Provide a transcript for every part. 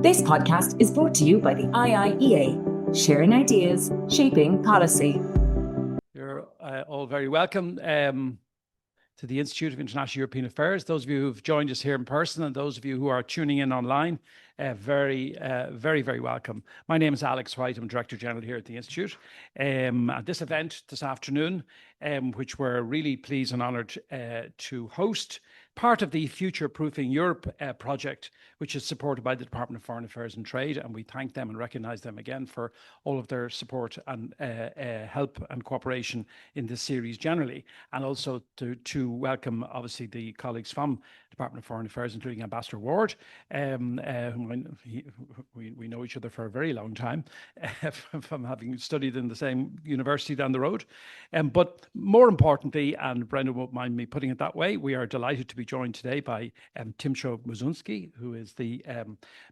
This podcast is brought to you by the IIEA, sharing ideas, shaping policy. You're all very welcome to the Institute of International European Affairs. Those of you who've joined us here in person and those of you who are tuning in online, very welcome. My name is Alex White. I'm Director General here at the Institute. At this event this afternoon, which we're really pleased and honoured to host, part of the Future Proofing Europe project, which is supported by the Department of Foreign Affairs and Trade, and we thank them and recognise them again for all of their support and help and cooperation in this series generally, and also to welcome obviously the colleagues from Department of Foreign Affairs, including Ambassador Ward, whom we know each other for a very long time from having studied in the same university down the road. But more importantly, and Brendan won't mind me putting it that way, we are delighted to be joined today by Timcho Mucunski, who is the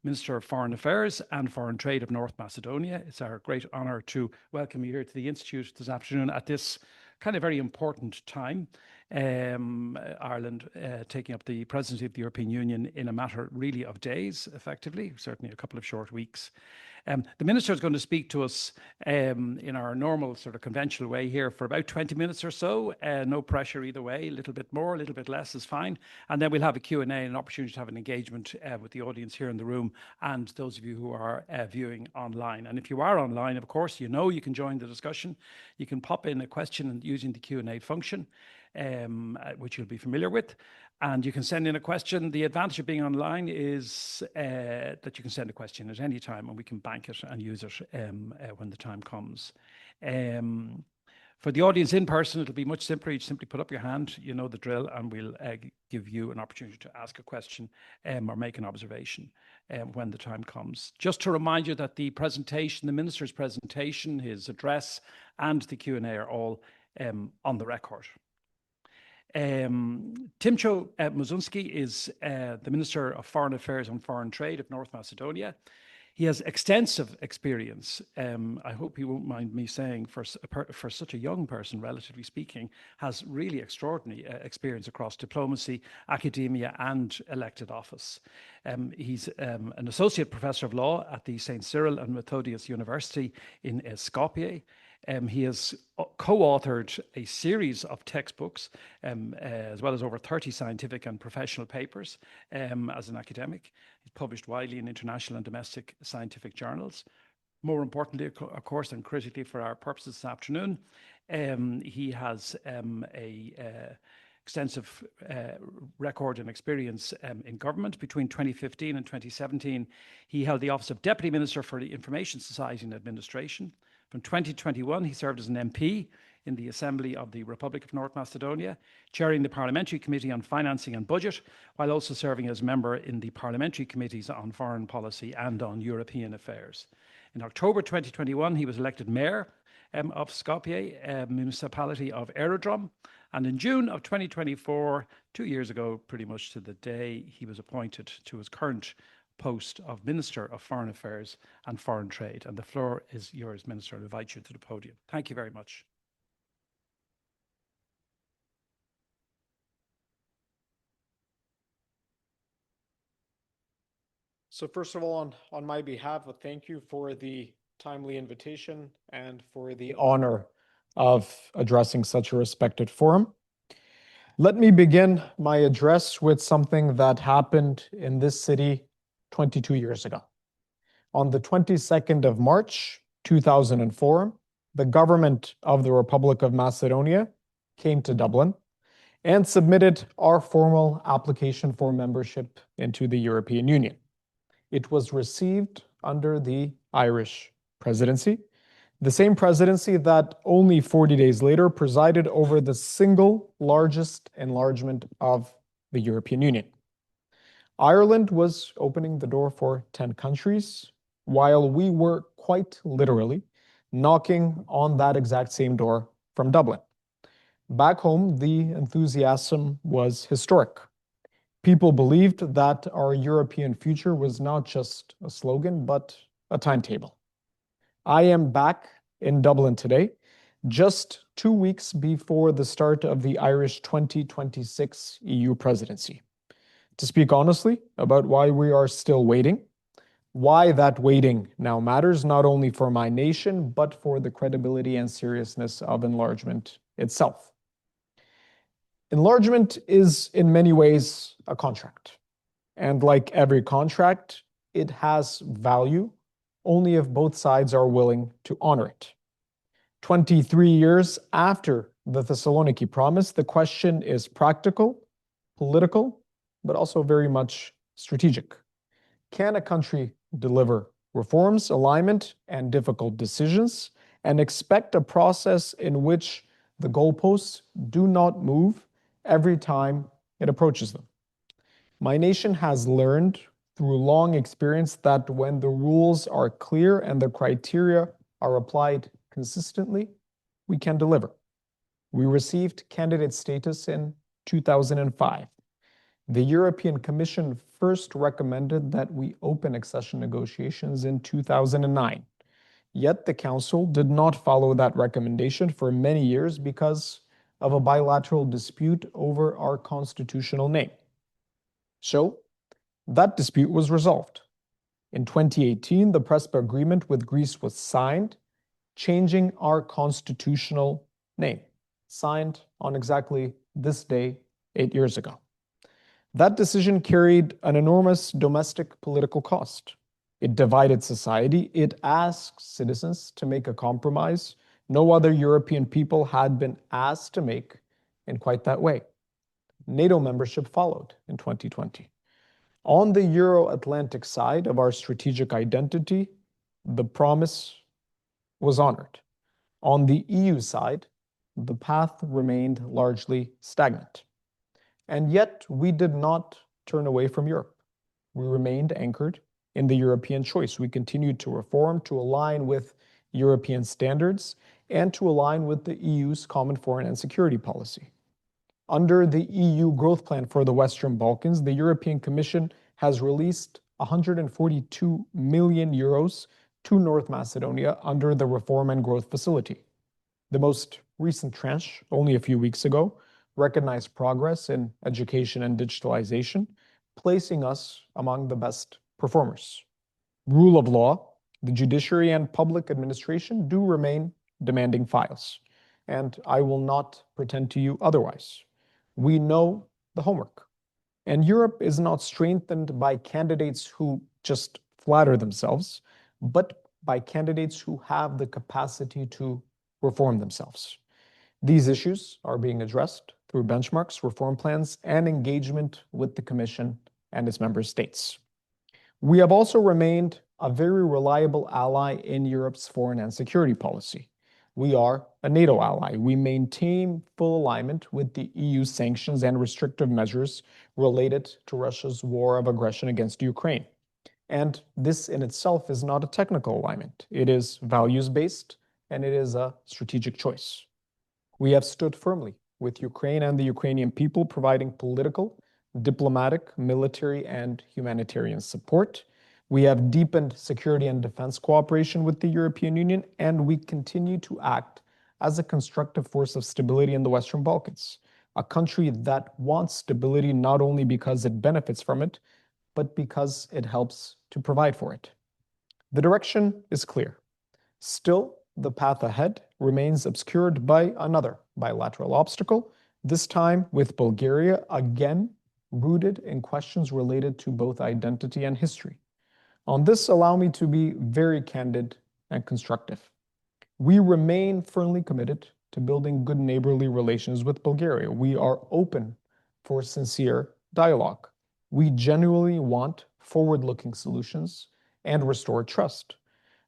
Minister of Foreign Affairs and Foreign Trade of North Macedonia. It's our great honour to welcome you here to the Institute this afternoon at this kind of very important time. Ireland taking up the presidency of the European Union in a matter really of days, effectively, certainly a couple of short weeks. The Minister is going to speak to us in our normal sort of conventional way here for about 20 minutes or so. No pressure either way, a little bit more, a little bit less is fine. And then we'll have a Q&A and an opportunity to have an engagement with the audience here in the room and those of you who are viewing online. And if you are online, of course, you know you can join the discussion. You can pop in a question using the Q&A function, which you'll be familiar with. And you can send in a question. The advantage of being online is that you can send a question at any time and we can bank it and use it when the time comes. For the audience in person, it'll be much simpler. You simply put up your hand, you know the drill, and we'll give you an opportunity to ask a question or make an observation when the time comes. Just to remind you that the presentation, the Minister's presentation, his address and the Q&A are all on the record. Timcho Mucunski is the Minister of Foreign Affairs and Foreign Trade of North Macedonia. He has extensive experience, I hope you won't mind me saying, for such a young person, relatively speaking, has really extraordinary experience across diplomacy, academia and elected office. He's an Associate Professor of Law at the St. Cyril and Methodius University in Skopje. He has co-authored a series of textbooks, as well as over 30 scientific and professional papers as an academic. He's published widely in international and domestic scientific journals. More importantly, of course, and critically for our purposes this afternoon, he has a extensive record and experience in government. Between 2015 and 2017, he held the office of Deputy Minister for the Information Society and Administration. From 2021, he served as an MP in the Assembly of the Republic of North Macedonia, chairing the Parliamentary Committee on Financing and Budget, while also serving as member in the Parliamentary Committees on Foreign Policy and on European Affairs. In October 2021, he was elected Mayor of Skopje, municipality of Aerodrom, and in June of 2024, 2 years ago, pretty much to the day, he was appointed to his current post of Minister of Foreign Affairs and Foreign Trade. And the floor is yours, Minister. I invite you to the podium. Thank you very much. So first of all, on my behalf, thank you for the timely invitation and for the honor of addressing such a respected forum. Let me begin my address with something that happened in this city 22 years ago. On the 22nd of March, 2004, the government of the Republic of Macedonia came to Dublin and submitted our formal application for membership into the European Union. It was received under the Irish presidency, the same presidency that only 40 days later presided over the single largest enlargement of the European Union. Ireland was opening the door for 10 countries, while we were quite literally knocking on that exact same door from Dublin. Back home, the enthusiasm was historic. People believed that our European future was not just a slogan, but a timetable. I am back in Dublin today, just 2 weeks before the start of the Irish 2026 EU Presidency. To speak honestly about why we are still waiting, Why that waiting now matters, not only for my nation, but for the credibility and seriousness of enlargement itself. Enlargement is in many ways a contract. And like every contract, it has value only if both sides are willing to honor it. 23 years after the Thessaloniki Promise, the question is practical, political, but also very much strategic. Can a country deliver reforms, alignment, and difficult decisions and expect a process in which the goalposts do not move every time it approaches them? My nation has learned through long experience that when the rules are clear and the criteria are applied consistently, we can deliver. We received candidate status in 2005. The European Commission first recommended that we open accession negotiations in 2009. Yet the Council did not follow that recommendation for many years because of a bilateral dispute over our constitutional name. So that dispute was resolved. In 2018, the Prespa Agreement with Greece was signed, changing our constitutional name, signed on exactly this day 8 years ago. That decision carried an enormous domestic political cost. It divided society. It asked citizens to make a compromise no other European people had been asked to make in quite that way. NATO membership followed in 2020. On the Euro-Atlantic side of our strategic identity, the promise was honored. On the EU side, the path remained largely stagnant. And yet we did not turn away from Europe. We remained anchored in the European choice. We continued to reform, to align with European standards, and to align with the EU's common foreign and security policy. Under the EU growth plan for the Western Balkans, the European Commission has released 142 million euros to North Macedonia under the Reform and Growth Facility. The most recent tranche, only a few weeks ago, recognized progress in education and digitalization, placing us among the best performers. Rule of law, the judiciary, and public administration do remain demanding files, and I will not pretend to you otherwise. We know the homework. And Europe is not strengthened by candidates who just flatter themselves, but by candidates who have the capacity to reform themselves. These issues are being addressed through benchmarks, reform plans, and engagement with the Commission and its member states. We have also remained a very reliable ally in Europe's foreign and security policy. We are a NATO ally. We maintain full alignment with the EU sanctions and restrictive measures related to Russia's war of aggression against Ukraine. And this in itself is not a technical alignment. It is values-based, and it is a strategic choice. We have stood firmly with Ukraine and the Ukrainian people, providing political, diplomatic, military, and humanitarian support. We have deepened security and defense cooperation with the European Union, and we continue to act as a constructive force of stability in the Western Balkans, a country that wants stability not only because it benefits from it, but because it helps to provide for it. The direction is clear. Still, the path ahead remains obscured by another bilateral obstacle, this time with Bulgaria, again rooted in questions related to both identity and history. On this, allow me to be very candid and constructive. We remain firmly committed to building good neighborly relations with Bulgaria. We are open for sincere dialogue. We genuinely want forward-looking solutions and restore trust.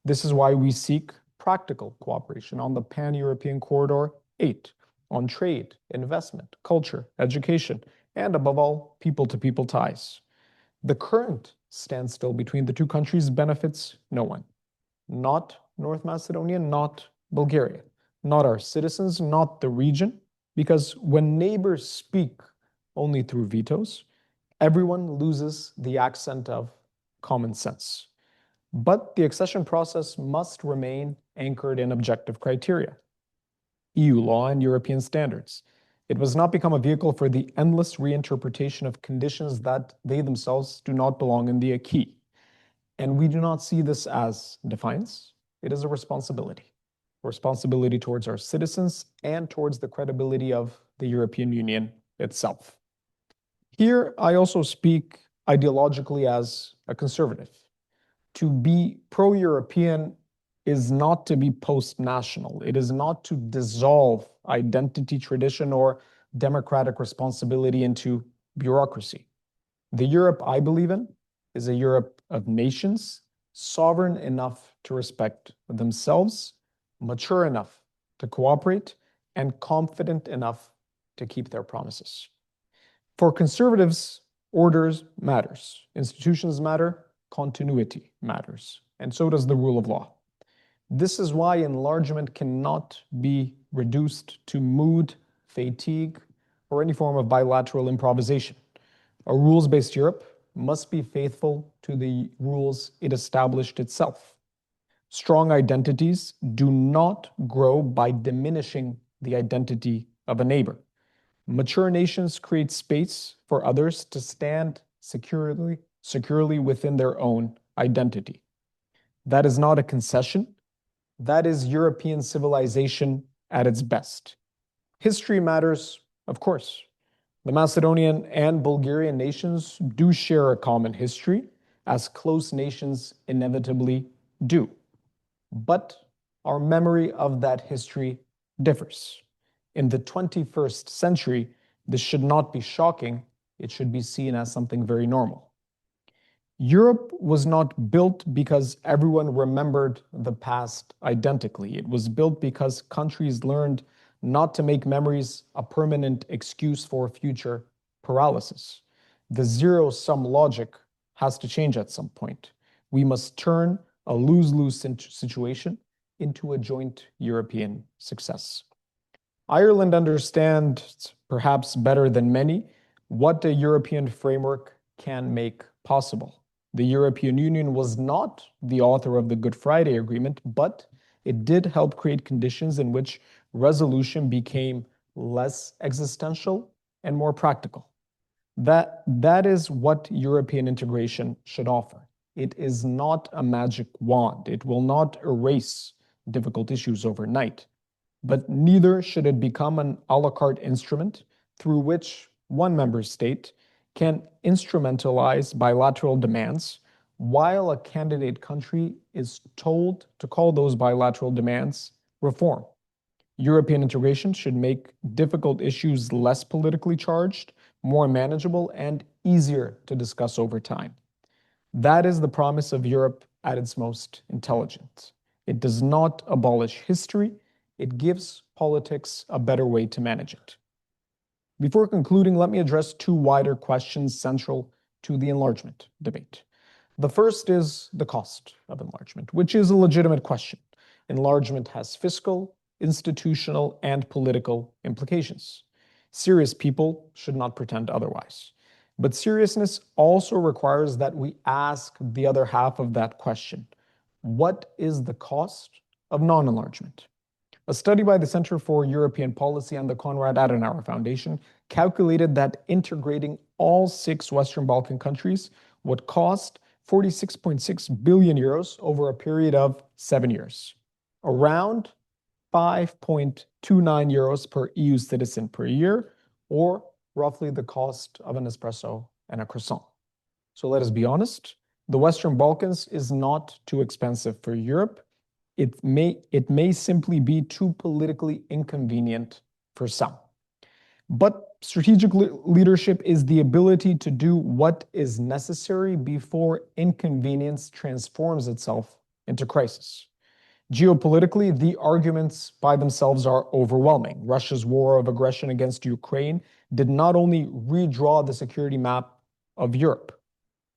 This is why we seek practical cooperation on the Pan-European Corridor 8, on trade, investment, culture, education, and above all, people-to-people ties. The current standstill between the two countries benefits no one. Not North Macedonia, not Bulgaria, not our citizens, not the region, because when neighbors speak only through vetoes, everyone loses the accent of common sense. But the accession process must remain anchored in objective criteria, EU law and European standards. It must not become a vehicle for the endless reinterpretation of conditions that they themselves do not belong in the acquis. And we do not see this as defiance. It is a responsibility towards our citizens and towards the credibility of the European Union itself. Here, I also speak ideologically as a conservative. To be pro-European is not to be post-national. It is not to dissolve identity, tradition, or democratic responsibility into bureaucracy. The Europe I believe in is a Europe of nations, sovereign enough to respect themselves, mature enough to cooperate, and confident enough to keep their promises. For conservatives, orders matters, institutions matter, continuity matters, and so does the rule of law. This is why enlargement cannot be reduced to mood, fatigue, or any form of bilateral improvisation. A rules-based Europe must be faithful to the rules it established itself. Strong identities do not grow by diminishing the identity of a neighbor. Mature nations create space for others to stand securely within their own identity. That is not a concession. That is European civilization at its best. History matters, of course. The Macedonian and Bulgarian nations do share a common history, as close nations inevitably do. But our memory of that history differs. In the 21st century, this should not be shocking. It should be seen as something very normal. Europe was not built because everyone remembered the past identically. It was built because countries learned not to make memories a permanent excuse for future paralysis. The zero-sum logic has to change at some point. We must turn a lose-lose situation into a joint European success. Ireland understands, perhaps better than many, what a European framework can make possible. The European Union was not the author of the Good Friday Agreement, but it did help create conditions in which resolution became less existential and more practical. That is what European integration should offer. It is not a magic wand. It will not erase difficult issues overnight, but neither should it become an a la carte instrument through which one member state can instrumentalize bilateral demands while a candidate country is told to call those bilateral demands reform. European integration should make difficult issues less politically charged, more manageable, and easier to discuss over time. That is the promise of Europe at its most intelligent. It does not abolish history. It gives politics a better way to manage it. Before concluding, let me address two wider questions central to the enlargement debate. The first is the cost of enlargement, which is a legitimate question. Enlargement has fiscal, institutional, and political implications. Serious people should not pretend otherwise. But seriousness also requires that we ask the other half of that question. What is the cost of non-enlargement? A study by the Center for European Policy and the Konrad Adenauer Foundation calculated that integrating all 6 Western Balkan countries would cost 46.6 billion euros over a period of 7 years, around 5.29 euros per EU citizen per year, or roughly the cost of an espresso and a croissant. So let us be honest, the Western Balkans is not too expensive for Europe. It may simply be too politically inconvenient for some. But strategic leadership is the ability to do what is necessary before inconvenience transforms itself into crisis. Geopolitically, the arguments by themselves are overwhelming. Russia's war of aggression against Ukraine did not only redraw the security map of Europe,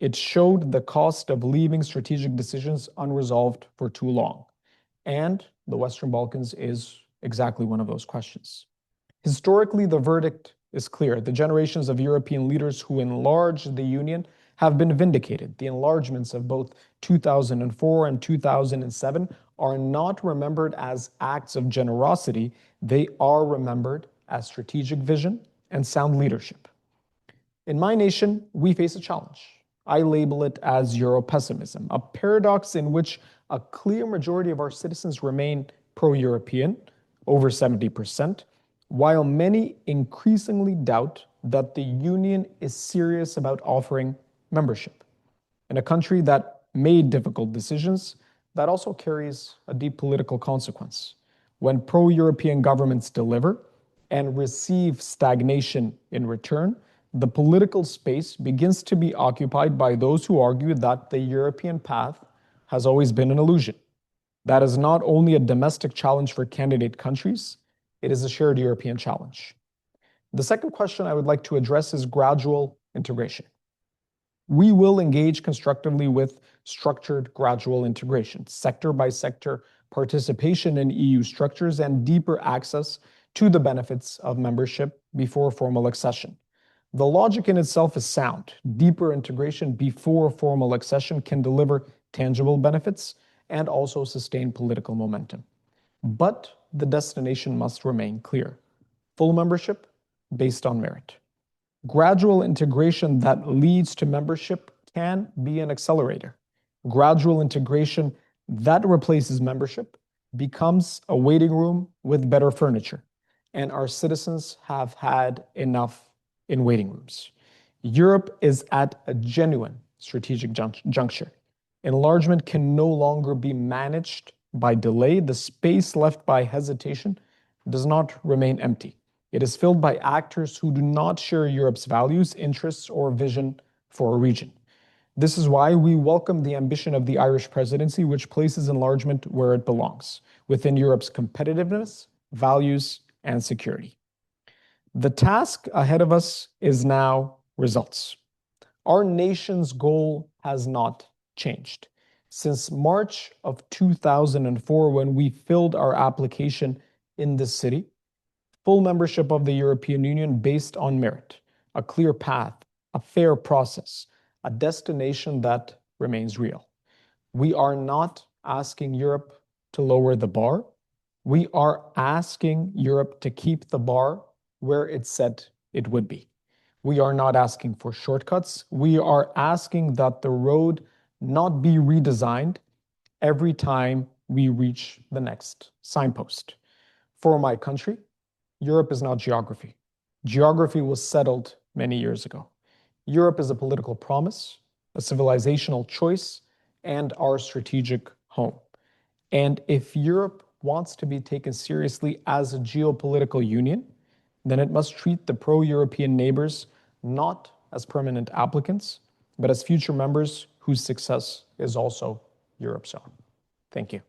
it showed the cost of leaving strategic decisions unresolved for too long. And the Western Balkans is exactly one of those questions. Historically, the verdict is clear. The generations of European leaders who enlarged the Union have been vindicated. The enlargements of both 2004 and 2007 are not remembered as acts of generosity. They are remembered as strategic vision and sound leadership. In my nation, we face a challenge. I label it as Europessimism, a paradox in which a clear majority of our citizens remain pro-European, over 70%, while many increasingly doubt that the Union is serious about offering membership. In a country that made difficult decisions, that also carries a deep political consequence. When pro-European governments deliver and receive stagnation in return, the political space begins to be occupied by those who argue that the European path has always been an illusion. That is not only a domestic challenge for candidate countries, it is a shared European challenge. The second question I would like to address is gradual integration. We will engage constructively with structured gradual integration, sector by sector participation in EU structures, and deeper access to the benefits of membership before formal accession. The logic in itself is sound. Deeper integration before formal accession can deliver tangible benefits and also sustain political momentum. But the destination must remain clear: full membership based on merit. Gradual integration that leads to membership can be an accelerator. Gradual integration that replaces membership becomes a waiting room with better furniture, and our citizens have had enough in waiting rooms. Europe is at a genuine strategic juncture. Enlargement can no longer be managed by delay. The space left by hesitation does not remain empty. It is filled by actors who do not share Europe's values, interests, or vision for a region. This is why we welcome the ambition of the Irish presidency, which places enlargement where it belongs, within Europe's competitiveness, values, and security. The task ahead of us is now results. Our nation's goal has not changed. Since March of 2004, when we filled our application in this city, full membership of the European Union based on merit, a clear path, a fair process, a destination that remains real. We are not asking Europe to lower the bar. We are asking Europe to keep the bar where it said it would be. We are not asking for shortcuts. We are asking that the road not be redesigned every time we reach the next signpost. For my country, Europe is not geography. Geography was settled many years ago. Europe is a political promise, a civilizational choice, and our strategic home. And if Europe wants to be taken seriously as a geopolitical union, then it must treat the pro-European neighbors not as permanent applicants, but as future members whose success is also Europe's own. Thank you.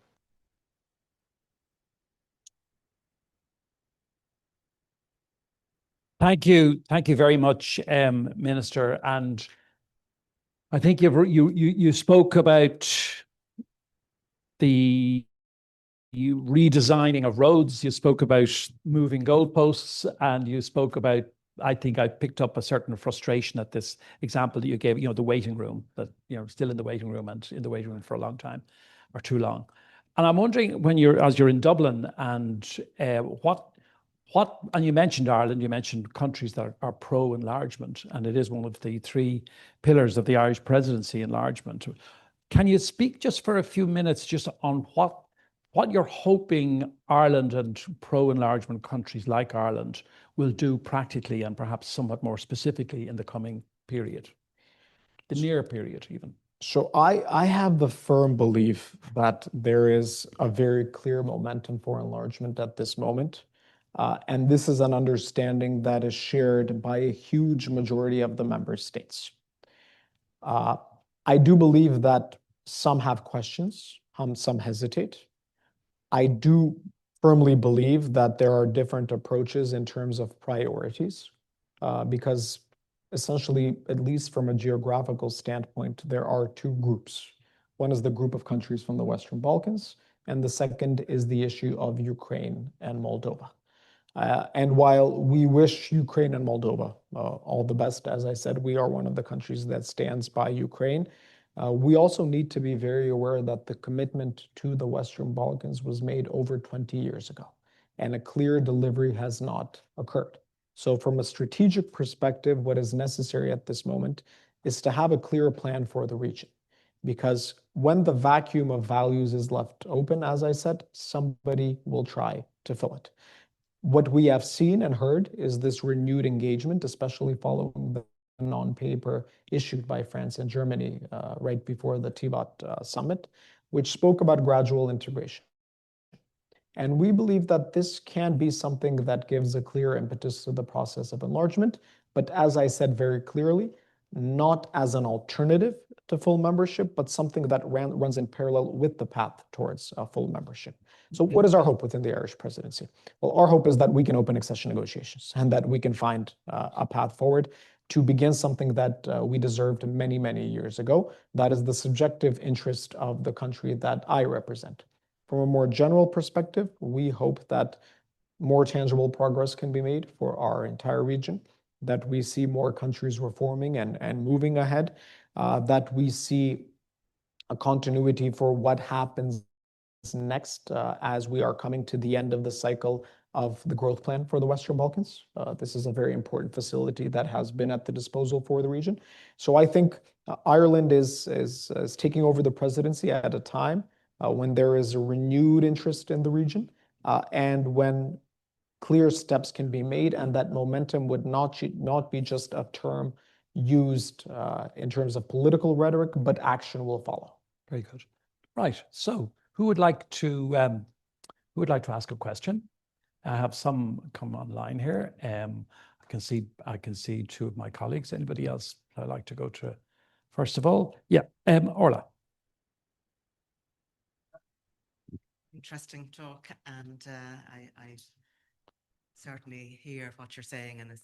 Thank you very much, Minister. And I think you spoke about the redesigning of roads. You spoke about moving goalposts, and you spoke about, I think I picked up a certain frustration at this example that you gave, the waiting room, that, still in the waiting room and in the waiting room for a long time or too long. And I'm wondering, as you're in Dublin, and and you mentioned Ireland, you mentioned countries that are pro-enlargement, and it is one of the three pillars of the Irish presidency, enlargement. Can you speak just for a few minutes just on what you're hoping Ireland and pro-enlargement countries like Ireland will do practically and perhaps somewhat more specifically in the coming period, the near period even? So I have the firm belief that there is a very clear momentum for enlargement at this moment. And this is an understanding that is shared by a huge majority of the member states. I do believe that some have questions, some hesitate. I do firmly believe that there are different approaches in terms of priorities, because essentially, at least from a geographical standpoint, there are two groups. One is the group of countries from the Western Balkans, and the second is the issue of Ukraine and Moldova. And while we wish Ukraine and Moldova all the best, as I said, we are one of the countries that stands by Ukraine. We also need to be very aware that the commitment to the Western Balkans was made over 20 years ago, and a clear delivery has not occurred. So from a strategic perspective, what is necessary at this moment is to have a clear plan for the region. Because when the vacuum of values is left open, as I said, somebody will try to fill it. What we have seen and heard is this renewed engagement, especially following the non-paper issued by France and Germany right before the Tibat summit, which spoke about gradual integration. And we believe that this can be something that gives a clear impetus to the process of enlargement, but as I said very clearly, not as an alternative to full membership, but something that runs in parallel with the path towards full membership. So what is our hope within the Irish presidency? Well, our hope is that we can open accession negotiations and that we can find a path forward to begin something that we deserved many, many years ago. That is the subjective interest of the country that I represent. From a more general perspective, we hope that more tangible progress can be made for our entire region, that we see more countries reforming and moving ahead, that we see a continuity for what happens next as we are coming to the end of the cycle of the growth plan for the Western Balkans. This is a very important facility that has been at the disposal for the region. So I think Ireland is taking over the presidency at a time when there is a renewed interest in the region and when clear steps can be made, and that momentum would not be just a term used in terms of political rhetoric, but action will follow. Very good. Right. So who would like to ask a question? I have some come online here. I can see two of my colleagues. Anybody else I'd like to go to? First of all, yeah, Orla. Interesting talk, and I certainly hear what you're saying, and it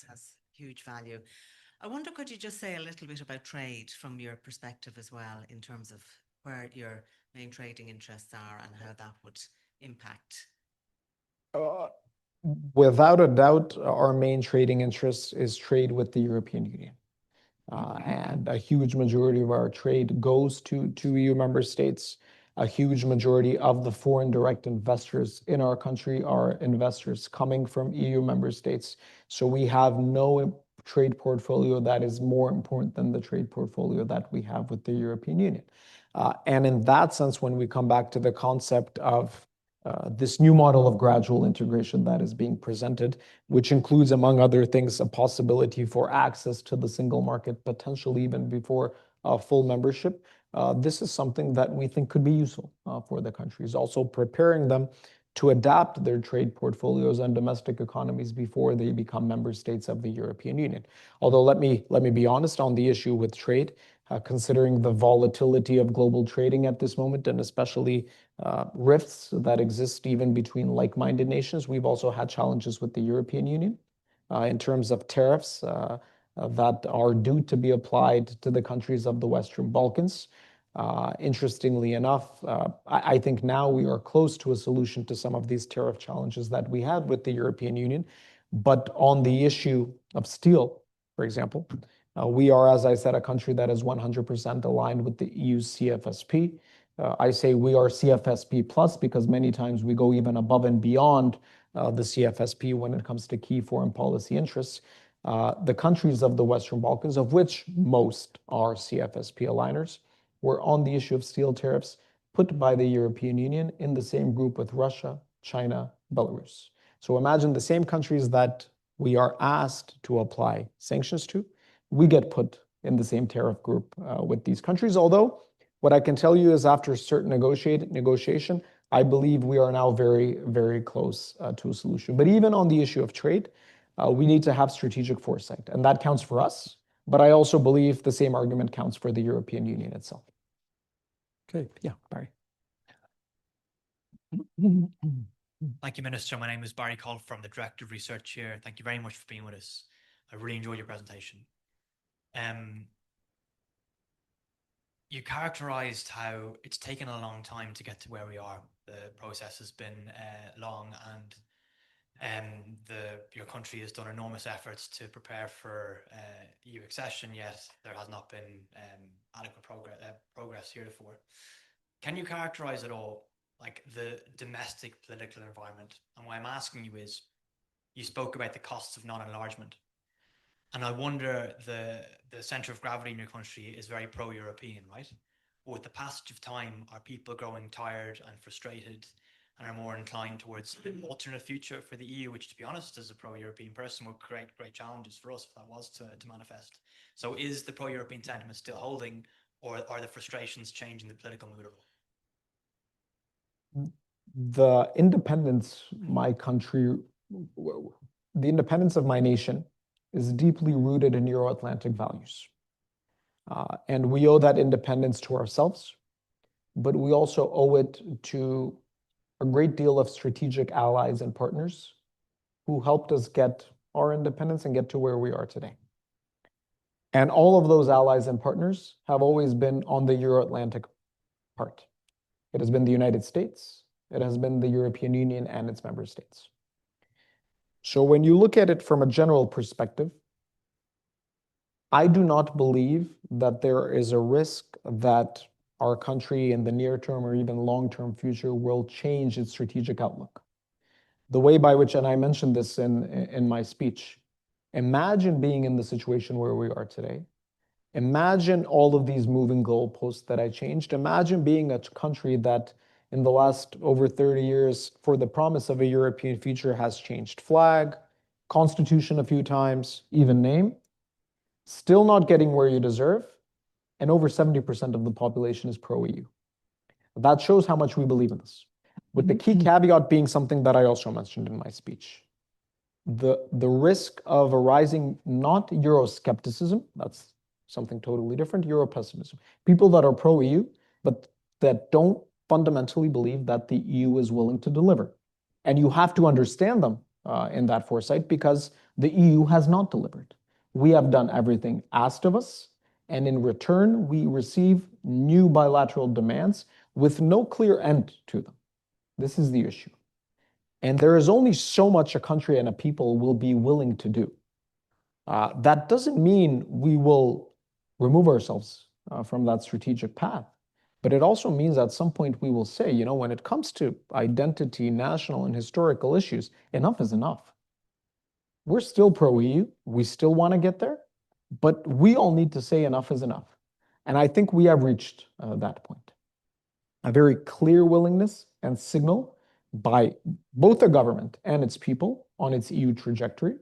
has huge value. I wonder, could you just say a little bit about trade from your perspective as well, in terms of where your main trading interests are and how that would impact? Without a doubt, our main trading interest is trade with the European Union. And a huge majority of our trade goes to EU member states. A huge majority of the foreign direct investors in our country are investors coming from EU member states. So we have no trade portfolio that is more important than the trade portfolio that we have with the European Union. And in that sense, when we come back to the concept of this new model of gradual integration that is being presented, which includes, among other things, a possibility for access to the single market, potentially even before full membership. This is something that we think could be useful for the countries, also preparing them to adapt their trade portfolios and domestic economies before they become member states of the European Union. Although let me be honest on the issue with trade, considering the volatility of global trading at this moment, and especially rifts that exist even between like-minded nations, we've also had challenges with the European Union in terms of tariffs that are due to be applied to the countries of the Western Balkans. Interestingly enough, I think now we are close to a solution to some of these tariff challenges that we had with the European Union. But on the issue of steel, for example, we are, as I said, a country that is 100% aligned with the EU's CFSP. I say we are CFSP plus because many times we go even above and beyond the CFSP when it comes to key foreign policy interests. The countries of the Western Balkans, of which most are CFSP aligners, were on the issue of steel tariffs put by the European Union in the same group with Russia, China, Belarus. So imagine the same countries that we are asked to apply sanctions to, we get put in the same tariff group with these countries. Although what I can tell you is after certain negotiation, I believe we are now very, very close to a solution. But even on the issue of trade, we need to have strategic foresight, and that counts for us. But I also believe the same argument counts for the European Union itself. Okay, yeah, Barry. Thank you, Minister. My name is Barry Cole from the Director of Research here. Thank you very much for being with us. I really enjoyed your presentation. You characterized how it's taken a long time to get to where we are. The process has been long, and your country has done enormous efforts to prepare for EU accession, yet there has not been adequate progress heretofore. Can you characterize at all like the domestic political environment? And why I'm asking you is, you spoke about the costs of non-enlargement. And I wonder, the center of gravity in your country is very pro-European, right? With the passage of time, are people growing tired and frustrated and are more inclined towards an alternate future for the EU, which, to be honest, as a pro-European person, would create great challenges for us if that was to manifest? So is the pro-European sentiment still holding, or are the frustrations changing the political mood? The independence the independence of my nation is deeply rooted in Euro-Atlantic values. And we owe that independence to ourselves, but we also owe it to a great deal of strategic allies and partners who helped us get our independence and get to where we are today. And all of those allies and partners have always been on the Euro-Atlantic part. It has been the United States, it has been the European Union and its member states. So when you look at it from a general perspective, I do not believe that there is a risk that our country in the near term or even long-term future will change its strategic outlook. The way by which, and I mentioned this in my speech, imagine being in the situation where we are today. Imagine all of these moving goalposts that I changed. Imagine being a country that in the last over 30 years, for the promise of a European future, has changed flag, constitution a few times, even name, still not getting where you deserve, and over 70% of the population is pro-EU. That shows how much we believe in this. With the key caveat being something that I also mentioned in my speech. The risk of arising not Euroscepticism, that's something totally different, Europessimism. People that are pro-EU, but that don't fundamentally believe that the EU is willing to deliver. And you have to understand them in that foresight, because the EU has not delivered. We have done everything asked of us, and in return, we receive new bilateral demands with no clear end to them. This is the issue. And there is only so much a country and a people will be willing to do. That doesn't mean we will remove ourselves from that strategic path. But it also means at some point we will say, you know, when it comes to identity, national and historical issues, enough is enough. We're still pro-EU. We still want to get there. But we all need to say enough is enough. And I think we have reached that point. A very clear willingness and signal by both the government and its people on its EU trajectory.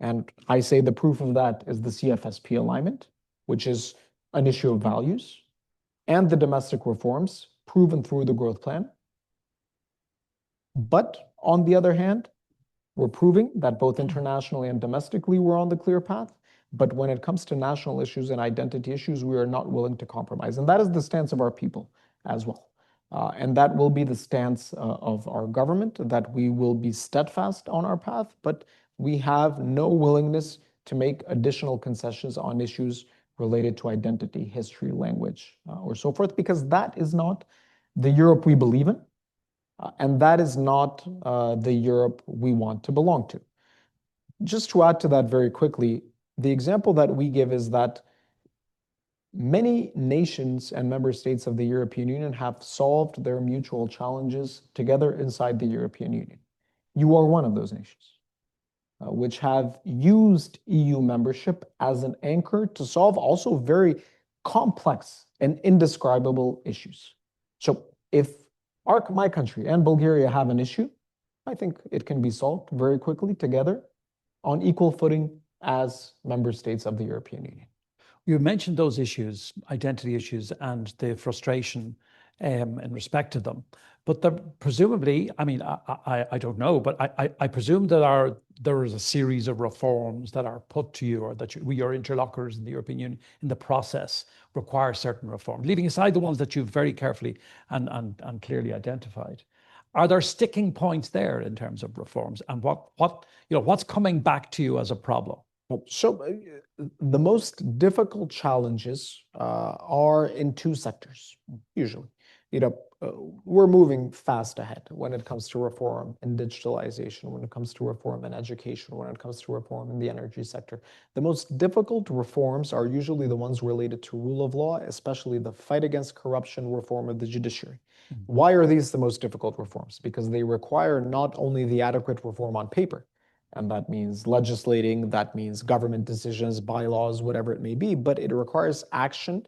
And I say the proof of that is the CFSP alignment, which is an issue of values, and the domestic reforms proven through the growth plan. But on the other hand, we're proving that both internationally and domestically we're on the clear path. But when it comes to national issues and identity issues, we are not willing to compromise. And that is the stance of our people as well. And that will be the stance of our government, that we will be steadfast on our path, but we have no willingness to make additional concessions on issues related to identity, history, language, or so forth, because that is not the Europe we believe in, and that is not the Europe we want to belong to. Just to add to that very quickly, the example that we give is that many nations and member states of the European Union have solved their mutual challenges together inside the European Union. You are one of those nations, which have used EU membership as an anchor to solve also very complex and indescribable issues. So if my country and Bulgaria have an issue, I think it can be solved very quickly together on equal footing as member states of the European Union. You mentioned those issues, identity issues, and the frustration in respect to them. But presumably, I mean, I don't know, but I presume that there is a series of reforms that are put to you, or that your interlocutors in the European Union in the process require certain reforms, leaving aside the ones that you've very carefully and clearly identified. Are there sticking points there in terms of reforms, and what's coming back to you as a problem? So the most difficult challenges are in two sectors, usually. We're moving fast ahead when it comes to reform in digitalization, when it comes to reform in education, when it comes to reform in the energy sector. The most difficult reforms are usually the ones related to rule of law, especially the fight against corruption reform of the judiciary. Mm-hmm. Why are these the most difficult reforms? Because they require not only the adequate reform on paper, And that means legislating, that means government decisions, bylaws, whatever it may be, but it requires action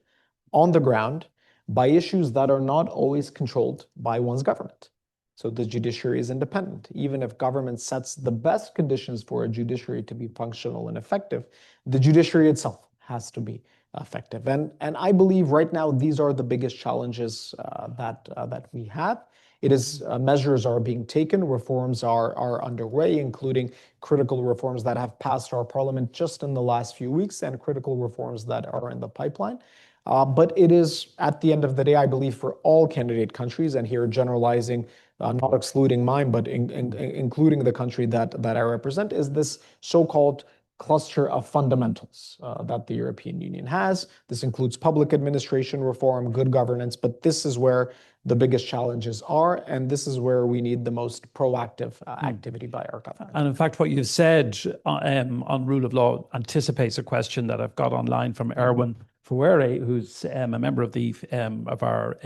on the ground by issues that are not always controlled by one's government. So the judiciary is independent. Even if government sets the best conditions for a judiciary to be functional and effective, the judiciary itself has to be effective. And I believe right now these are the biggest challenges that we have. It is measures are being taken, reforms are underway, including critical reforms that have passed our parliament just in the last few weeks and critical reforms that are in the pipeline. But it is, at the end of the day, I believe for all candidate countries, and here generalizing, not excluding mine, but including the country that I represent, is this so-called cluster of fundamentals that the European Union has. This includes public administration reform, good governance, but this is where the biggest challenges are, and this is where we need the most proactive activity by our government. And in fact, what you've said on rule of law anticipates a question that I've got online from Erwin Fuere, who's a member of our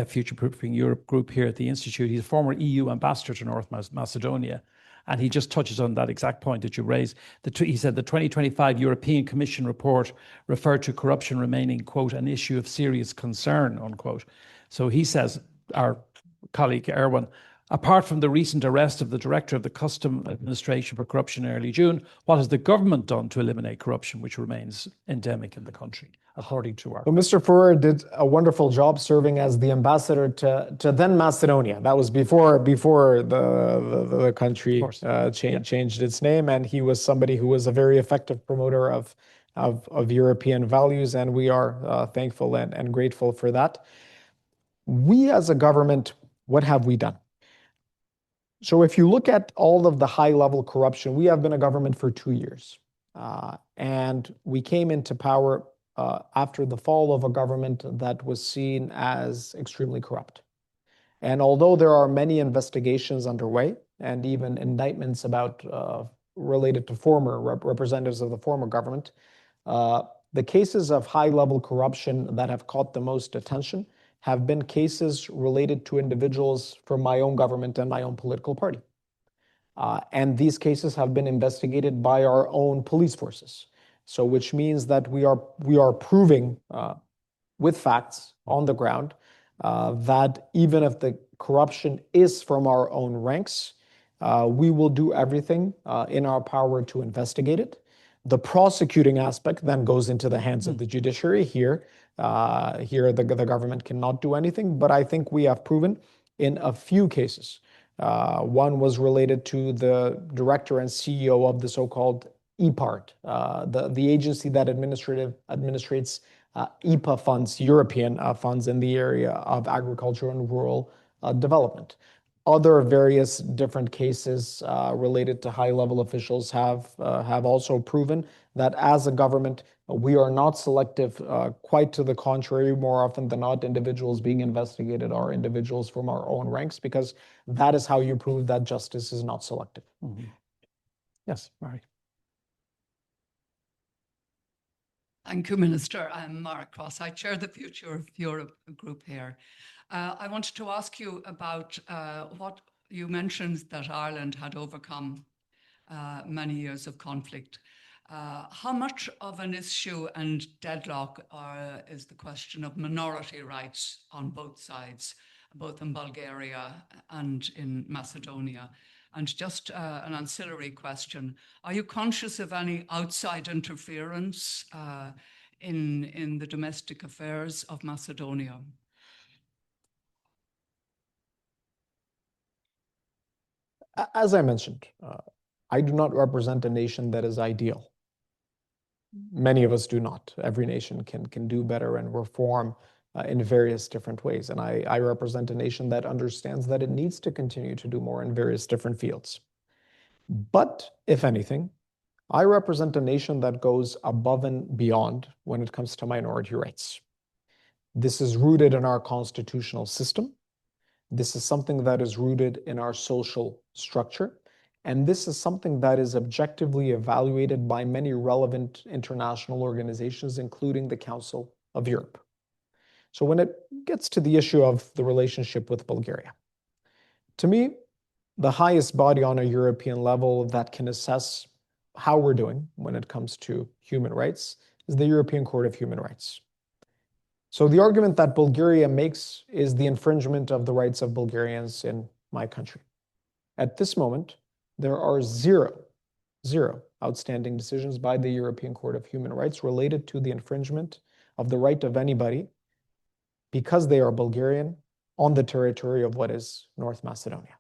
Future Proofing Europe group here at the Institute. He's a former EU ambassador to North Macedonia. And he just touches on that exact point that you raised. He said the 2025 European Commission report referred to corruption remaining, quote, an issue of serious concern, unquote. So he says, our colleague Erwin, apart from the recent arrest of the director of the Custom Administration for corruption in early June, what has the government done to eliminate corruption, which remains endemic in the country, according to our... Well, Mr. Ferrer did a wonderful job serving as the ambassador to then Macedonia. That was before the country changed its name, and he was somebody who was a very effective promoter of European values, and we are thankful and grateful for that. We as a government, what have we done? So if you look at all of the high-level corruption, we have been a government for 2 years. And we came into power after the fall of a government that was seen as extremely corrupt. And although there are many investigations underway and even indictments related to former representatives of the former government, the cases of high-level corruption that have caught the most attention have been cases related to individuals from my own government and my own political party. And these cases have been investigated by our own police forces. So which means that we are proving with facts on the ground that even if the corruption is from our own ranks, we will do everything in our power to investigate it. The prosecuting aspect then goes into the hands of the judiciary. Here the government cannot do anything, but I think we have proven in a few cases. One was related to the director and CEO of the so-called EPART, the agency that administrates EPA funds, European funds in the area of agriculture and rural development. Other various different cases related to high-level officials have also proven that as a government, we are not selective, quite to the contrary. More often than not, individuals being investigated are individuals from our own ranks, because that is how you prove that justice is not selective. Mm-hmm. Yes, Mary. Thank you, Minister. I'm Mara Cross. I chair the Future of Europe group here. I wanted to ask you about what you mentioned, that Ireland had overcome many years of conflict. How much of an issue and deadlock is the question of minority rights on both sides, both in Bulgaria and in Macedonia? And just an ancillary question, are you conscious of any outside interference in the domestic affairs of Macedonia? As I mentioned, I do not represent a nation that is ideal. Many of us do not. Every nation can do better and reform in various different ways. And I represent a nation that understands that it needs to continue to do more in various different fields. But if anything, I represent a nation that goes above and beyond when it comes to minority rights. This is rooted in our constitutional system. This is something that is rooted in our social structure. And this is something that is objectively evaluated by many relevant international organizations, including the Council of Europe. So when it gets to the issue of the relationship with Bulgaria, to me, the highest body on a European level that can assess how we're doing when it comes to human rights is the European Court of Human Rights. So the argument that Bulgaria makes is the infringement of the rights of Bulgarians in my country. At this moment, there are zero outstanding decisions by the European Court of Human Rights related to the infringement of the right of anybody because they are Bulgarian on the territory of what is North Macedonia.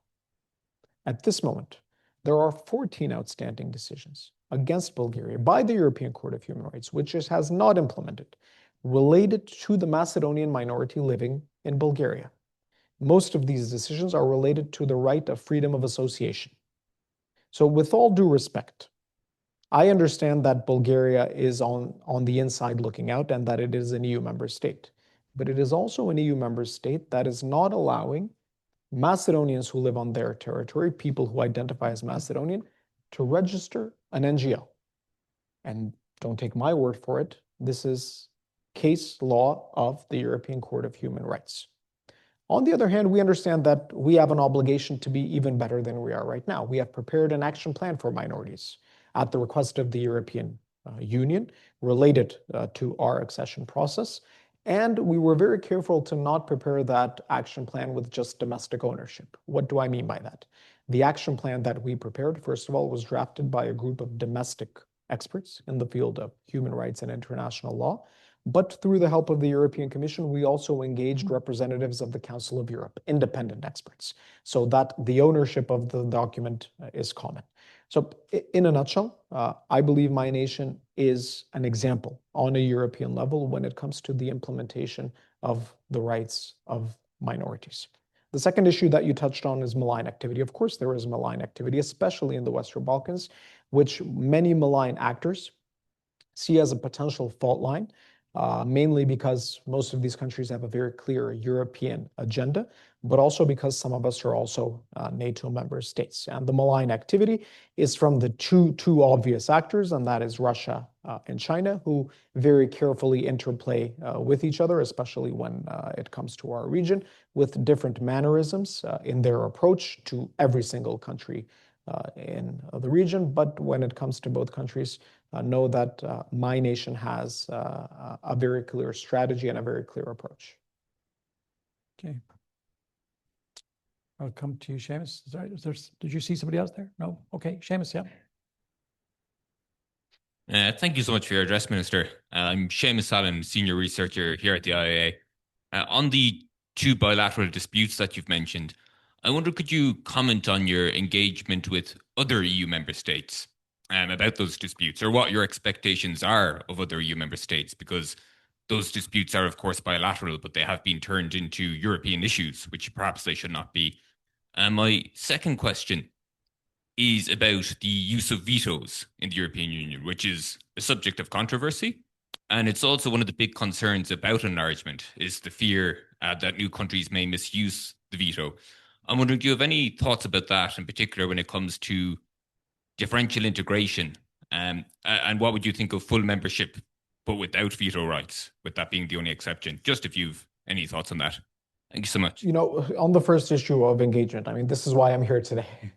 At this moment, there are 14 outstanding decisions against Bulgaria by the European Court of Human Rights, which has not implemented, related to the Macedonian minority living in Bulgaria. Most of these decisions are related to the right of freedom of association. So with all due respect, I understand that Bulgaria is on the inside looking out and that it is an EU member state. But it is also an EU member state that is not allowing Macedonians who live on their territory, people who identify as Macedonian, to register an NGO. And don't take my word for it, this is case law of the European Court of Human Rights. On the other hand, we understand that we have an obligation to be even better than we are right now. We have prepared an action plan for minorities at the request of the European Union related to our accession process. And we were very careful to not prepare that action plan with just domestic ownership. What do I mean by that? The action plan that we prepared, first of all, was drafted by a group of domestic experts in the field of human rights and international law. But through the help of the European Commission, we also engaged representatives of the Council of Europe, independent experts, so that the ownership of the document is common. So in a nutshell, I believe my nation is an example on a European level when it comes to the implementation of the rights of minorities. The second issue that you touched on is malign activity. Of course, there is malign activity, especially in the Western Balkans, which many malign actors see as a potential fault line. Mainly because most of these countries have a very clear European agenda, but also because some of us are also NATO member states. And the malign activity is from the two obvious actors, and that is Russia and China, who very carefully interplay with each other, especially when it comes to our region, with different mannerisms in their approach to every single country in the region. But when it comes to both countries, know that my nation has a very clear strategy and a very clear approach. Okay. I'll come to you, Seamus. Did you see somebody else there? No? Okay, Seamus, yeah. Thank you so much for your address, Minister. I'm Seamus Allen, Senior Researcher here at the IIA. On the two bilateral disputes that you've mentioned, I wonder, could you comment on your engagement with other EU member states about those disputes, or what your expectations are of other EU member states? Because those disputes are, of course, bilateral, but they have been turned into European issues, which perhaps they should not be. My second question is about the use of vetoes in the European Union, which is a subject of controversy. And it's also one of the big concerns about enlargement, is the fear that new countries may misuse the veto. I'm wondering, do you have any thoughts about that, in particular when it comes to differential integration? And what would you think of full membership, but without veto rights, with that being the only exception? Just if you've any thoughts on that. Thank you so much. You know, on the first issue of engagement, I mean, this is why I'm here today.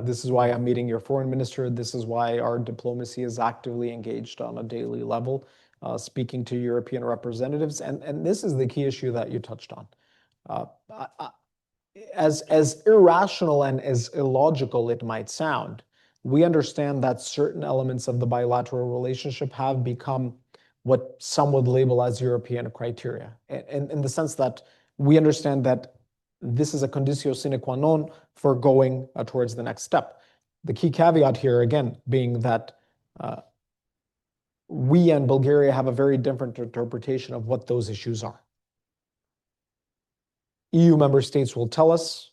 This is why I'm meeting your foreign minister. This is why our diplomacy is actively engaged on a daily level, speaking to European representatives. And this is the key issue that you touched on. As irrational and as illogical it might sound, we understand that certain elements of the bilateral relationship have become what some would label as European criteria, in the sense that we understand that this is a conditio sine qua non for going towards the next step. The key caveat here, again, being that we and Bulgaria have a very different interpretation of what those issues are. EU member states will tell us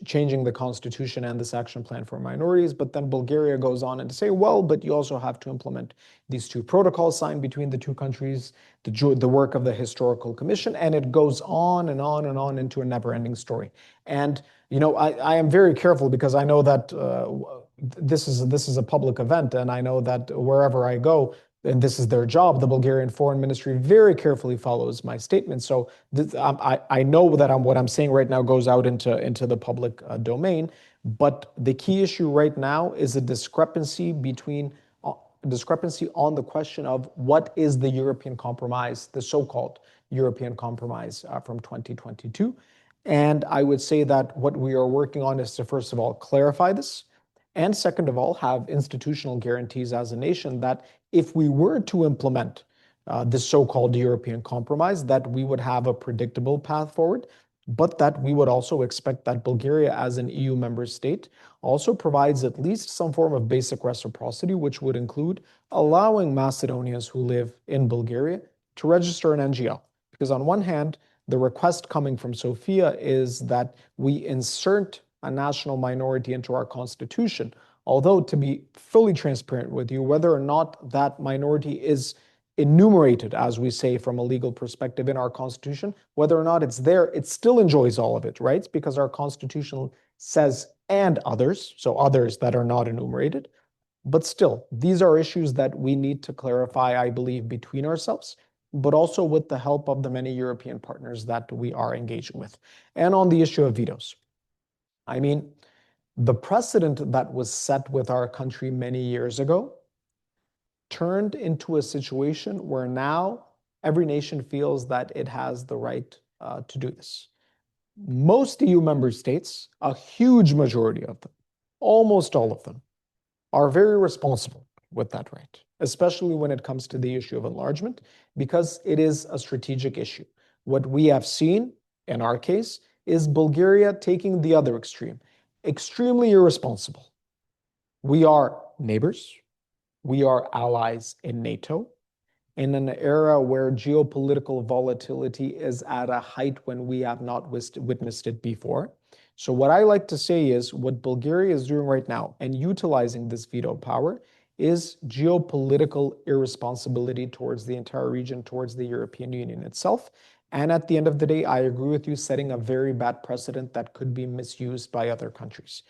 changing the constitution and this action plan for minorities, but then Bulgaria goes on and to say, well, but you also have to implement these two protocols signed between the two countries, the work of the historical commission, and it goes on and on and on into a never-ending story. And you know, I am very careful because I know that this is a public event, and I know that wherever I go, and this is their job, the Bulgarian Foreign Ministry very carefully follows my statement. So I know that what I'm saying right now goes out into the public domain, but the key issue right now is a discrepancy on the question of what is the European compromise, the so-called European compromise from 2022. And I would say that what we are working on is to, first of all, clarify this. And second of all, have institutional guarantees as a nation that if we were to implement this so-called European compromise, that we would have a predictable path forward, but that we would also expect that Bulgaria as an EU member state also provides at least some form of basic reciprocity, which would include allowing Macedonians who live in Bulgaria to register an NGO. Because on one hand, the request coming from Sofia is that we insert a national minority into our constitution. Although, to be fully transparent with you, whether or not that minority is enumerated, as we say from a legal perspective in our constitution, whether or not it's there, it still enjoys all of its rights because our constitution says and others, so others that are not enumerated. But still, these are issues that we need to clarify, I believe, between ourselves, but also with the help of the many European partners that we are engaging with. And on the issue of vetoes, I mean, the precedent that was set with our country many years ago turned into a situation where now every nation feels that it has the right to do this. Most EU member states, a huge majority of them, almost all of them, are very responsible with that right, especially when it comes to the issue of enlargement, because it is a strategic issue. What we have seen in our case is Bulgaria taking the other extreme, extremely irresponsible. We are neighbors, we are allies in NATO, in an era where geopolitical volatility is at a height when we have not witnessed it before. So what I like to say is what Bulgaria is doing right now and utilizing this veto power is geopolitical irresponsibility towards the entire region, towards the European Union itself. And at the end of the day, I agree with you, setting a very bad precedent that could be misused by other countries.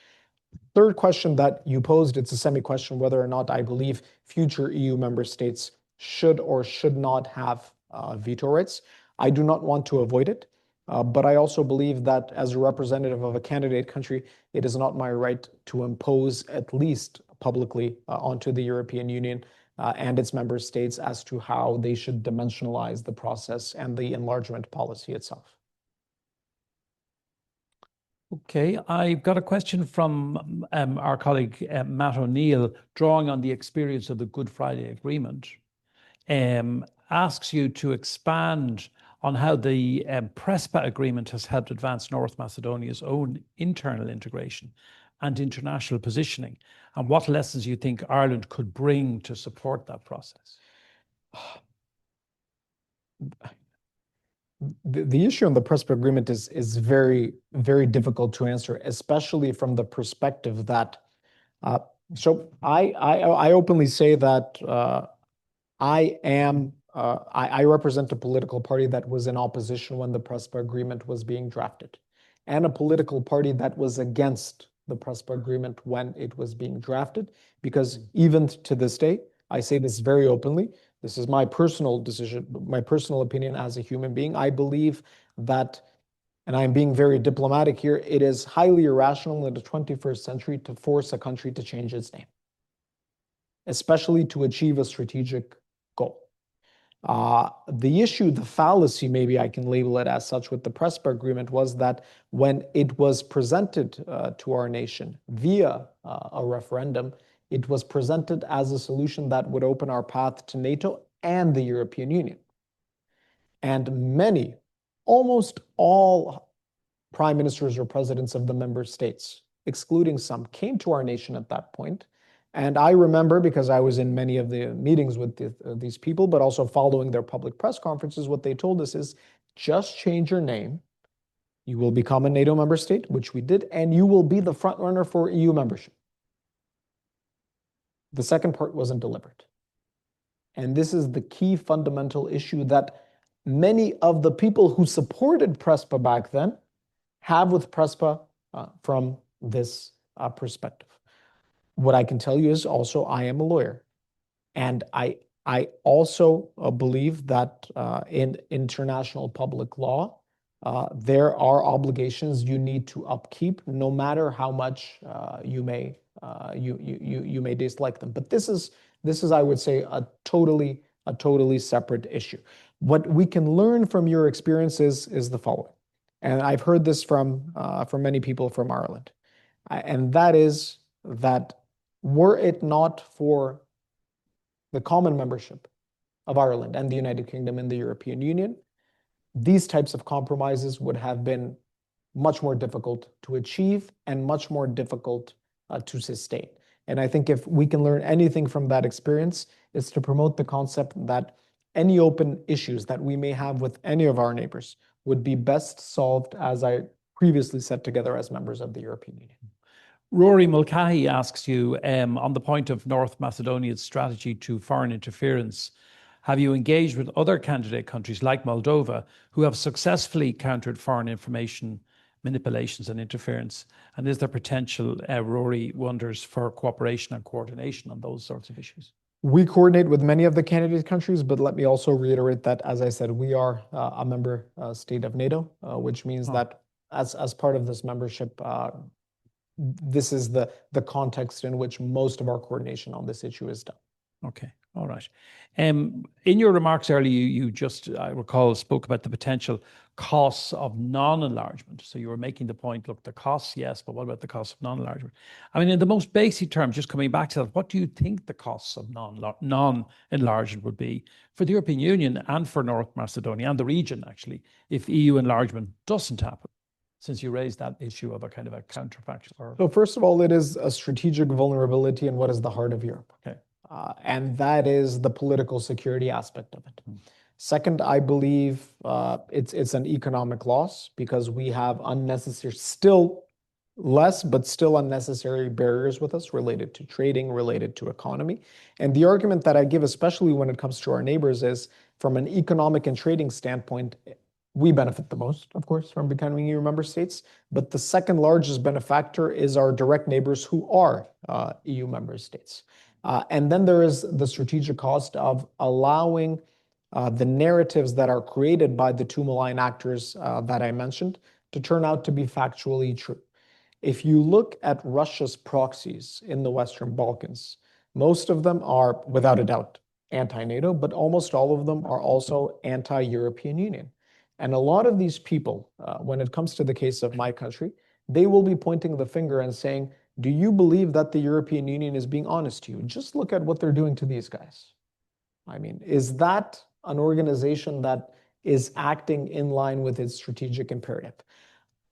Third question that you posed, it's a semi-question whether or not I believe future EU member states should or should not have veto rights. I do not want to avoid it, but I also believe that as a representative of a candidate country, it is not my right to impose, at least publicly, onto the European Union and its member states as to how they should dimensionalize the process and the enlargement policy itself. Okay, I've got a question from our colleague Matt O'Neill, drawing on the experience of the Good Friday Agreement, asks you to expand on how the PRESPA agreement has helped advance North Macedonia's own internal integration and international positioning, and what lessons you think Ireland could bring to support that process. The issue on the PRESPA agreement is very, very difficult to answer, especially from the perspective that, so I openly say that I represent a political party that was in opposition when the PRESPA agreement was being drafted, and a political party that was against the PRESPA agreement when it was being drafted, because even to this day, I say this very openly, this is my personal decision, my personal opinion as a human being. I believe that, and I'm being very diplomatic here, it is highly irrational in the 21st century to force a country to change its name, especially to achieve a strategic goal. The issue, the fallacy, maybe I can label it as such with the PRESPA agreement, was that when it was presented to our nation via a referendum, it was presented as a solution that would open our path to NATO and the European Union. And many, almost all prime ministers or presidents of the member states, excluding some, came to our nation at that point. And I remember, because I was in many of the meetings with these people, but also following their public press conferences, what they told us is just change your name. You will become a NATO member state, which we did, and you will be the front runner for EU membership. The second part wasn't delivered. And this is the key fundamental issue that many of the people who supported PRESPA back then have with PRESPA from this perspective. What I can tell you is also I am a lawyer, and I I also believe that in international public law, there are obligations you need to upkeep, no matter how much you may dislike them. But this is, I would say, a totally separate issue. What we can learn from your experiences is the following, and I've heard this from many people from Ireland, and that is that were it not for the common membership of Ireland and the United Kingdom in the European Union, these types of compromises would have been much more difficult to achieve and much more difficult to sustain. And I think if we can learn anything from that experience, it's to promote the concept that any open issues that we may have with any of our neighbors would be best solved, as I previously said, together as members of the European Union. Rory Mulcahy asks you, on the point of North Macedonia's strategy to foreign interference, have you engaged with other candidate countries like Moldova who have successfully countered foreign information manipulations and interference? And is there potential, Rory wonders, for cooperation and coordination on those sorts of issues? We coordinate with many of the candidate countries, but let me also reiterate that, as I said, we are a member state of NATO, which means that as part of this membership, this is the context in which most of our coordination on this issue is done. Okay, all right. In your remarks earlier, you just, I recall, spoke about the potential costs of non-enlargement. So you were making the point, look, the costs, yes, but what about the costs of non-enlargement? I mean, in the most basic terms, just coming back to that, what do you think the costs of non-enlargement would be for the European Union and for North Macedonia and the region, actually, if EU enlargement doesn't happen? Since you raised that issue of a kind of a counterfactual. So first of all, it is a strategic vulnerability in what is the heart of Europe. Okay. And that is the political security aspect of it. Second, I believe it's an economic loss because we have unnecessary, still less, but still unnecessary barriers with us related to trading, related to economy. And the argument that I give, especially when it comes to our neighbors, is from an economic and trading standpoint, we benefit the most, of course, from becoming EU member states. But the second largest benefactor is our direct neighbors who are EU member states. And then there is the strategic cost of allowing the narratives that are created by the two malign actors that I mentioned to turn out to be factually true. If you look at Russia's proxies in the Western Balkans, most of them are, without a doubt, anti-NATO, but almost all of them are also anti-European Union. And a lot of these people, when it comes to the case of my country, they will be pointing the finger and saying, do you believe that the European Union is being honest to you? Just look at what they're doing to these guys. I mean, is that an organization that is acting in line with its strategic imperative?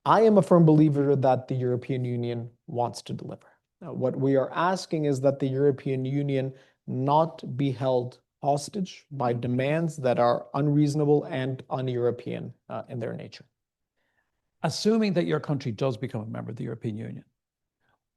I am a firm believer that the European Union wants to deliver. Now, what we are asking is that the European Union not be held hostage by demands that are unreasonable and un-European in their nature. Assuming that your country does become a member of the European Union,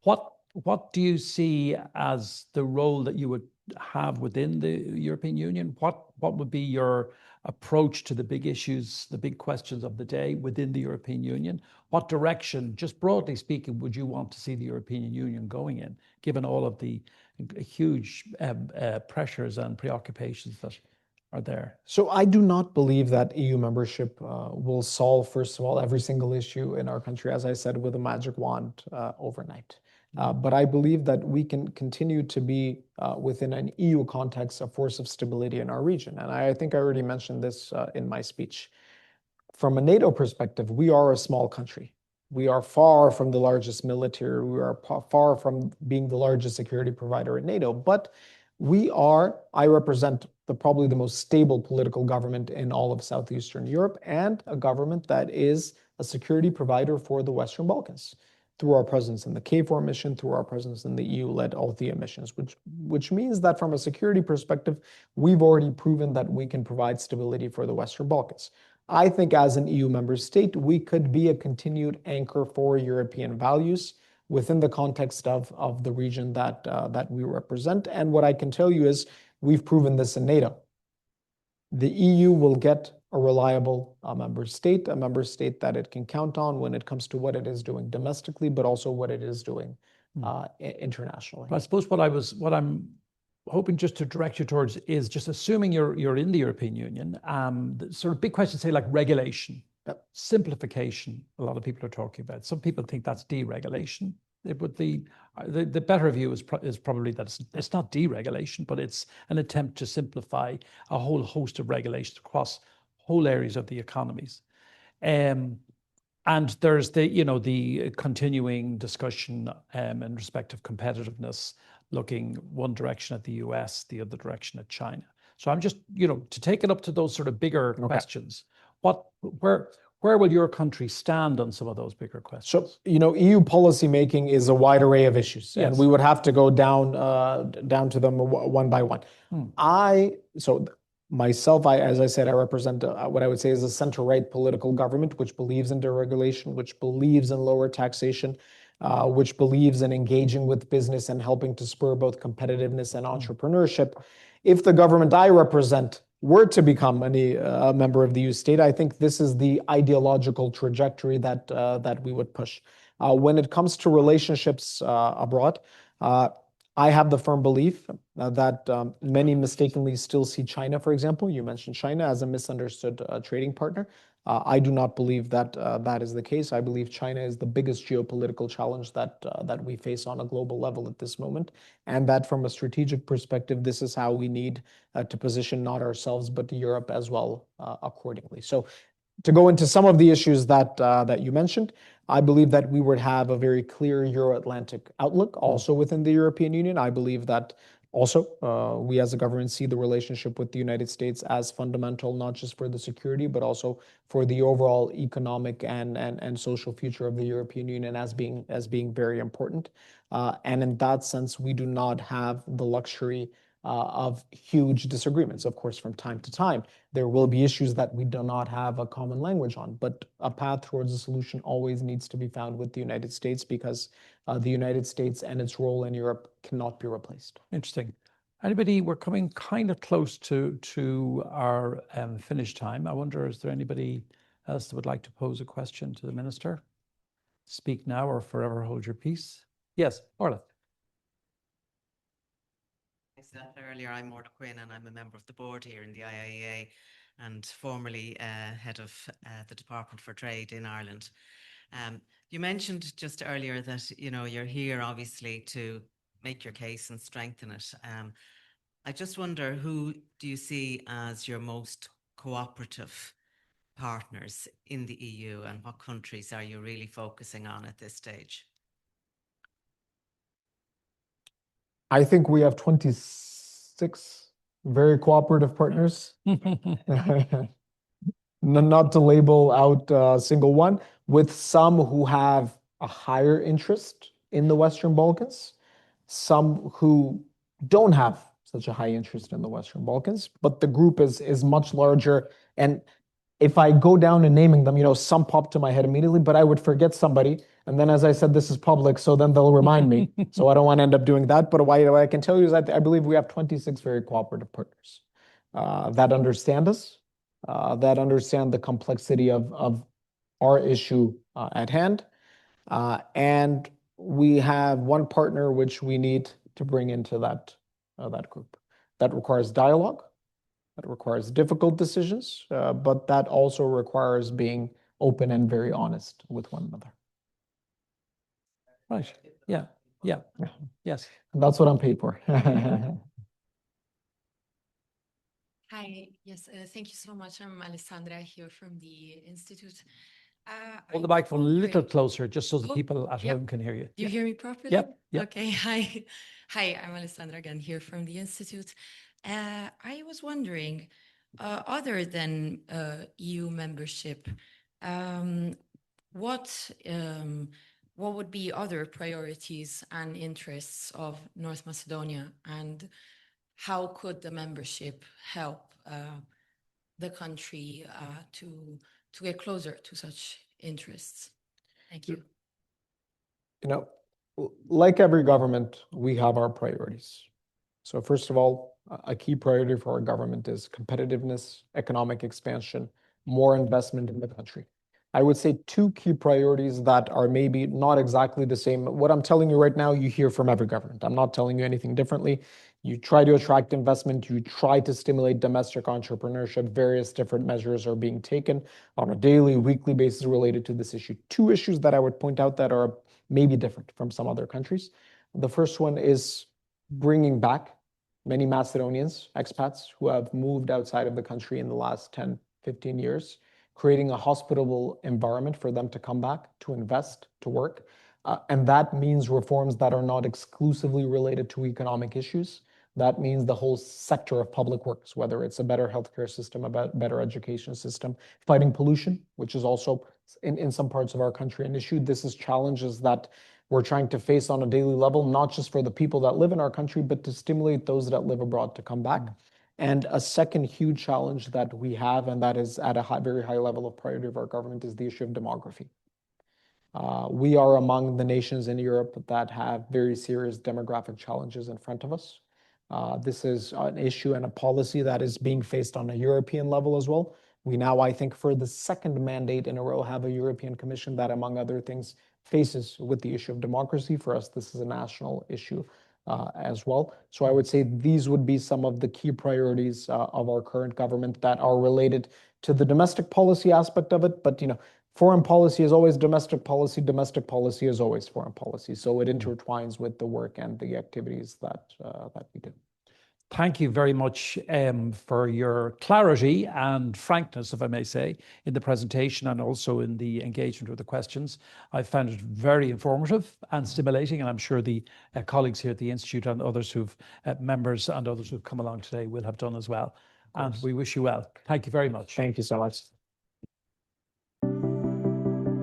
what do you see as the role that you would have within the European Union? What would be your approach to the big issues, the big questions of the day within the European Union? What direction, just broadly speaking, would you want to see the European Union going in, given all of the huge pressures and preoccupations that are there? So I do not believe that EU membership will solve, first of all, every single issue in our country, as I said, with a magic wand overnight. But I believe that we can continue to be, within an EU context, a force of stability in our region. And I think I already mentioned this in my speech. From a NATO perspective, we are a small country. We are far from the largest military. We are far from being the largest security provider in NATO. But I represent probably the most stable political government in all of Southeastern Europe, and a government that is a security provider for the Western Balkans, through our presence in the KFOR mission, through our presence in the EU-led Althea missions, which means that from a security perspective, we've already proven that we can provide stability for the Western Balkans. I think as an EU member state, we could be a continued anchor for European values within the context of the region that we represent. And what I can tell you is we've proven this in NATO. The EU will get a reliable member state, a member state that it can count on when it comes to what it is doing domestically, but also what it is doing internationally. I suppose what I'm hoping just to direct you towards is just assuming you're in the European Union, the sort of big questions say like regulation, simplification. A lot of people are talking about. Some people think that's deregulation. But the better view is probably that it's not deregulation, but it's an attempt to simplify a whole host of regulations across whole areas of the economies. And there's the continuing discussion in respect of competitiveness, looking one direction at the US, the other direction at China. So I'm just, to take it up to those sort of bigger questions, where will your country stand on some of those bigger questions? So, EU policy making is a wide array of issues, and we would have to go down to them one by one. Myself, as I said, I represent what I would say is a center-right political government, which believes in deregulation, which believes in lower taxation, which believes in engaging with business and helping to spur both competitiveness and entrepreneurship. If the government I represent were to become a member of the EU state, I think this is the ideological trajectory that we would push. When it comes to relationships abroad, I have the firm belief that many mistakenly still see China, for example, you mentioned China, as a misunderstood trading partner. I do not believe that that is the case. I believe China is the biggest geopolitical challenge that we face on a global level at this moment, and that from a strategic perspective, this is how we need to position not ourselves but Europe as well accordingly. So, to go into some of the issues that you mentioned, I believe that we would have a very clear Euro-Atlantic outlook also within the European Union. I believe that also we as a government see the relationship with the United States as fundamental, not just for the security, but also for the overall economic and social future of the European Union as being very important. And in that sense, we do not have the luxury of huge disagreements. Of course, from time to time, there will be issues that we do not have a common language on, but a path towards a solution always needs to be found with the United States, because the United States and its role in Europe cannot be replaced. Interesting. Anybody, we're coming kind of close to our finish time. I wonder, is there anybody else that would like to pose a question to the Minister? Speak now or forever hold your peace. Yes, Orla. I said earlier, I'm Orla Quinn, and I'm a member of the board here in the IIEA and formerly head of the Department for Trade in Ireland. You mentioned just earlier that you're here obviously to make your case and strengthen it. I just wonder, who do you see as your most cooperative partners in the EU, and what countries are you really focusing on at this stage? I think we have 26 very cooperative partners. Not to label out a single one, with some who have a higher interest in the Western Balkans, some who don't have such a high interest in the Western Balkans, but the group is much larger. And if I go down and naming them, some pop to my head immediately, but I would forget somebody. And then, as I said, this is public, so then they'll remind me. So I don't want to end up doing that. But what I can tell you is that I believe we have 26 very cooperative partners that understand us, that understand the complexity of our issue at hand. And we have one partner which we need to bring into that group. That requires dialogue, that requires difficult decisions, but that also requires being open and very honest with one another. Right. Yeah. Yes. And that's what I'm paid for. Hi. Yes. Thank you so much. I'm Alessandra here from the Institute. Hold the microphone a little closer, just so the people at home can hear you. Do you hear me properly? Yep. Okay. Hi. I'm Alessandra again here from the Institute. I was wondering, other than EU membership, what would be other priorities and interests of North Macedonia, and how could the membership help the country to get closer to such interests? Thank you. Like every government, we have our priorities. So first of all, a key priority for our government is competitiveness, economic expansion, more investment in the country. I would say two key priorities that are maybe not exactly the same. What I'm telling you right now, you hear from every government. I'm not telling you anything differently. You try to attract investment, you try to stimulate domestic entrepreneurship. Various different measures are being taken on a daily, weekly basis related to this issue. Two issues that I would point out that are maybe different from some other countries. The first one is bringing back many Macedonians, expats, who have moved outside of the country in the last 10, 15 years, creating a hospitable environment for them to come back, to invest, to work. And that means reforms that are not exclusively related to economic issues. That means the whole sector of public works, whether it's a better healthcare system, a better education system, fighting pollution, which is also in some parts of our country an issue. This is challenges that we're trying to face on a daily level, not just for the people that live in our country, but to stimulate those that live abroad to come back. And a second huge challenge that we have, and that is at a very high level of priority of our government, is the issue of demography. We are among the nations in Europe that have very serious demographic challenges in front of us. This is an issue and a policy that is being faced on a European level as well. We now, I think, for the second mandate in a row, have a European Commission that, among other things, faces with the issue of democracy. For us, this is a national issue as well. So I would say these would be some of the key priorities of our current government that are related to the domestic policy aspect of it. But, foreign policy is always domestic policy is always foreign policy. So it intertwines with the work and the activities that we do. Thank you very much for your clarity and frankness, if I may say, in the presentation and also in the engagement with the questions. I found it very informative and stimulating, and I'm sure the colleagues here at the Institute and others members and others who've come along today will have done as well. And we wish you well. Thank you very much. Thank you so much.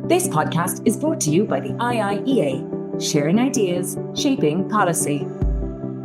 This podcast is brought to you by the IIEA, sharing ideas, shaping policy.